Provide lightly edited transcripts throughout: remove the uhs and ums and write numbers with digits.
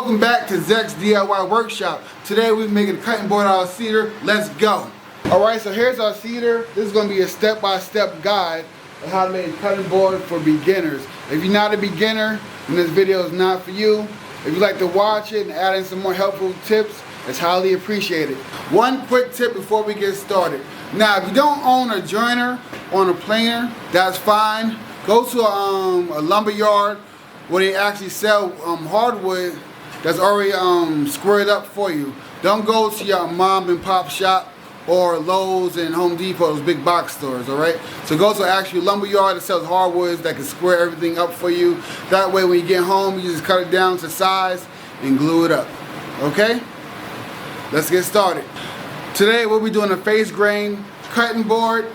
Welcome back to Zek's DIY Workshop. Today we're making a cutting board out of cedar. Let's go. Alright, so here's our cedar. This is going to be a step-by-step guide of how to make a cutting board for beginners. If you're not a beginner, then this video is not for you. If you'd like to watch it and add in some more helpful tips, it's highly appreciated. One quick tip before we get started. Now, if you don't own a joiner on a planer, that's fine. Go to a lumber yard where they actually sell hardwood that's already squared up for you. Don't go to your mom and pop shop or Lowe's and Home Depot, those big box stores, alright? So go to an actual lumber yard that sells hardwoods that can square everything up for you. That way when you get home, you just cut it down to size and glue it up, okay? Let's get started. Today we'll be doing a face grain cutting board.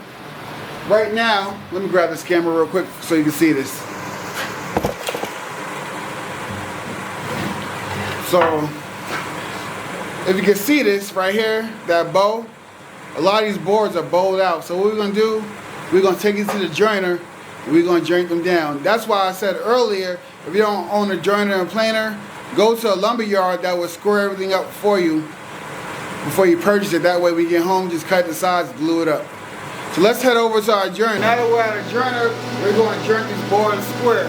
Right now, let me grab this camera real quick so you can see this. So, if you can see this right here, that bow, a lot of these boards are bowed out. So what we're going to do, we're going to take it to the joiner and we're going to joint them down. That's why I said earlier, if you don't own a joiner and planer, go to a lumber yard that will square everything up for you before you purchase it. That way when you get home, just cut the sides, glue it up. So let's head over to our joiner. Now that we're at a joiner, we're going to joint these boards square.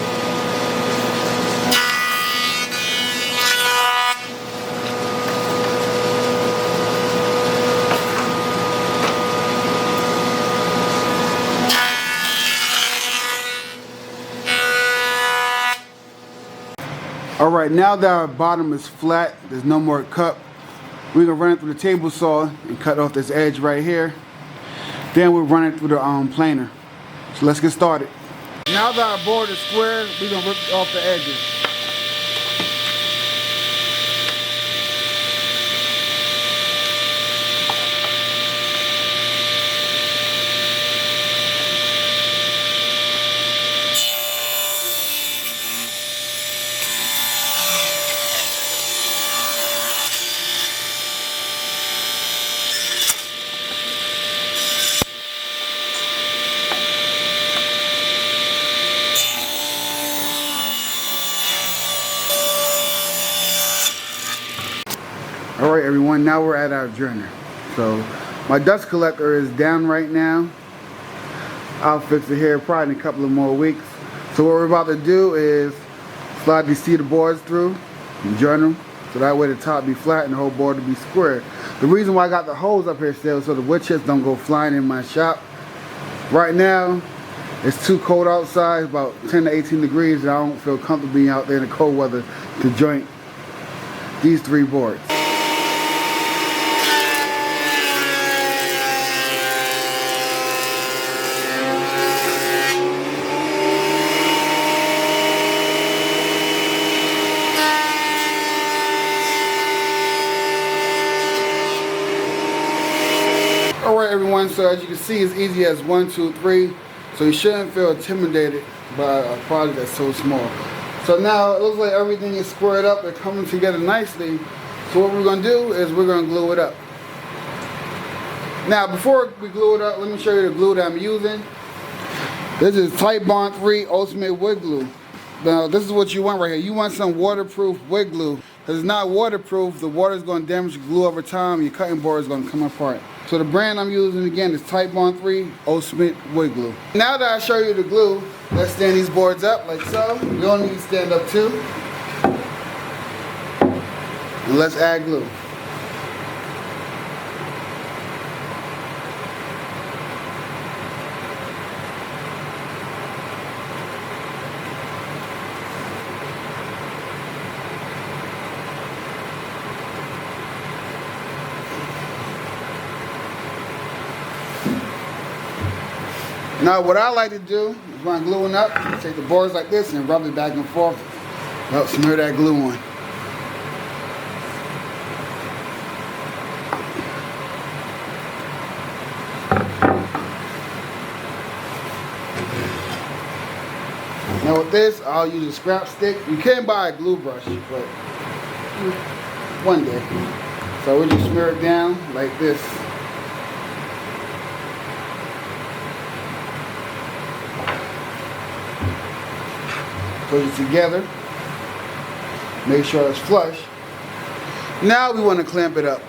Alright, now that our bottom is flat, there's no more cut, we're going to run it through the table saw and cut off this edge right here. Then we'll run it through the planer. So let's get started. Now that our board is square, we're going to rip off the edges. Alright everyone, now we're at our joiner. So my dust collector is down right now. I'll fix it here probably in a couple of more weeks. So what we're about to do is slide these cedar boards through and join them so that way the top be flat and the whole board will be square. The reason why I got the holes up here still so the wood chips don't go flying in my shop. Right now it's too cold outside, about 10 to 18 degrees, and I don't feel comfortable being out there in the cold weather to joint these three boards. Alright everyone, so as you can see, it's easy as 1, 2, 3. So you shouldn't feel intimidated by a project that's so small. So now it looks like everything is squared up, they're coming together nicely. So what we're going to do is we're going to glue it up. Now before we glue it up, let me show you the glue that I'm using. This is Type Bond 3 Ultimate Wood Glue. Now this is what you want right here. You want some waterproof wood glue. Because it's not waterproof, the water is going to damage the glue over time, your cutting board is going to come apart. So the brand I'm using again is Type Bond 3 Ultimate Wood Glue. Now that I show you the glue, let's stand these boards up like so. We only need to stand up 2. And let's add glue. Now what I like to do is when I'm gluing up, take the boards like this and rub it back and forth. Help smear that glue on. Now with this, I'll use a scrap stick. You can buy a glue brush, but one day. So we just smear it down like this. Put it together. Make sure it's flush. Now we want to clamp it up.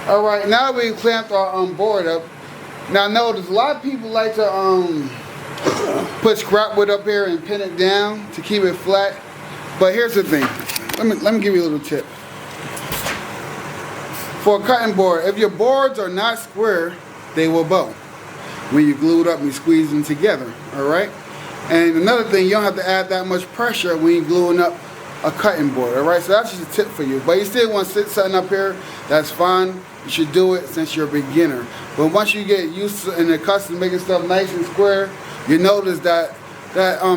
All right, now we clamped our board up. Now notice a lot of people like to put scrap wood up here and pin it down to keep it flat. But here's the thing. Let me give you a little tip. For a cutting board, if your boards are not square, they will bow when you glue it up and you squeeze them together. All right. And another thing, you don't have to add that much pressure when you're gluing up a cutting board. All right. So that's just a tip for you. But you still want to sit something up here, that's fine. You should do it since you're a beginner. But once you get used to and accustomed to making stuff nice and square, you notice that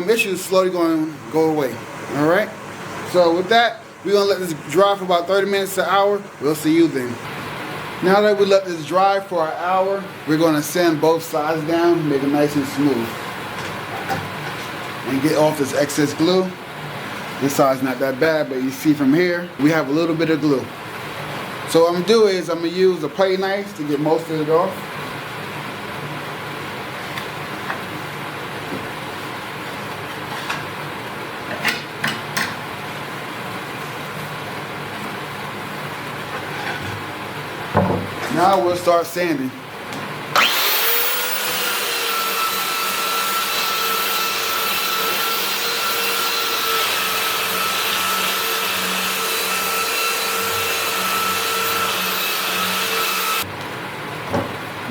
issue is slowly going to go away. All right. So with that, we're going to let this dry for about 30 minutes to an hour. We'll see you then. Now that we let this dry for an hour, we're going to sand both sides down, make it nice and smooth. And get off this excess glue. This side's not that bad, but you see from here, we have a little bit of glue. So what I'm going to do is I'm going to use a plate knife to get most of it off. Now we'll start sanding.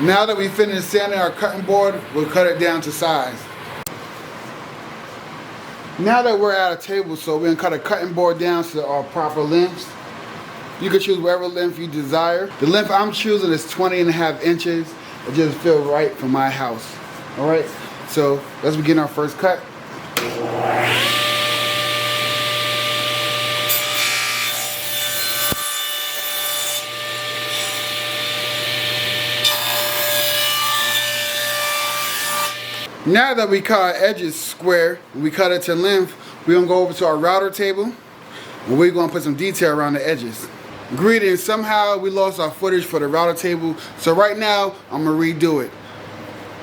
Now that we finished sanding our cutting board, we'll cut it down to size. Now that we're at a table saw, we're going to cut a cutting board down to our proper lengths. You can choose whatever length you desire. The length I'm choosing is 20.5 inches. It just feels right for my house. All right, so let's begin our first cut. Now that we cut our edges square, we cut it to length, we're gonna go over to our router table and we're gonna put some detail around the edges. Greetings, somehow we lost our footage for the router table, so right now I'm gonna redo it.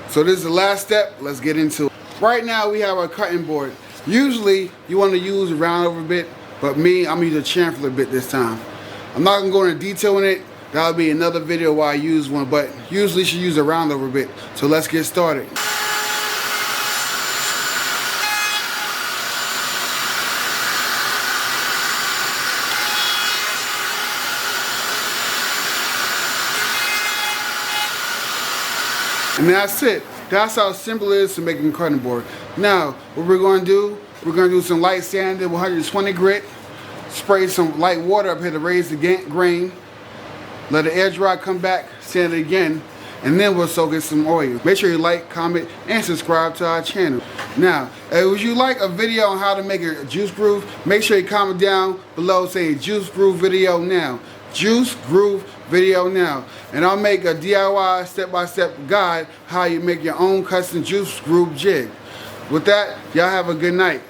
So this is the last step, let's get into it. Right now we have our cutting board. Usually you wanna use a round over bit, but me, I'm gonna use a chamfer bit this time. I'm not gonna go into detail in it, that'll be another video where I use one, but usually you should use a round over bit. So let's get started. And that's it. That's how simple it is to make a cutting board. Now, what we're going to do, we're going to do some light sanding, 120 grit, spray some light water up here to raise the grain, let the air dry, come back, sand it again, and then we'll soak in some oil. Make sure you like, comment, and subscribe to our channel. Now, if you like a video on how to make a juice groove, make sure you comment down below saying juice groove video now. Juice groove video now, and I'll make a DIY step-by-step guide how you make your own custom juice groove jig. With that, y'all have a good night.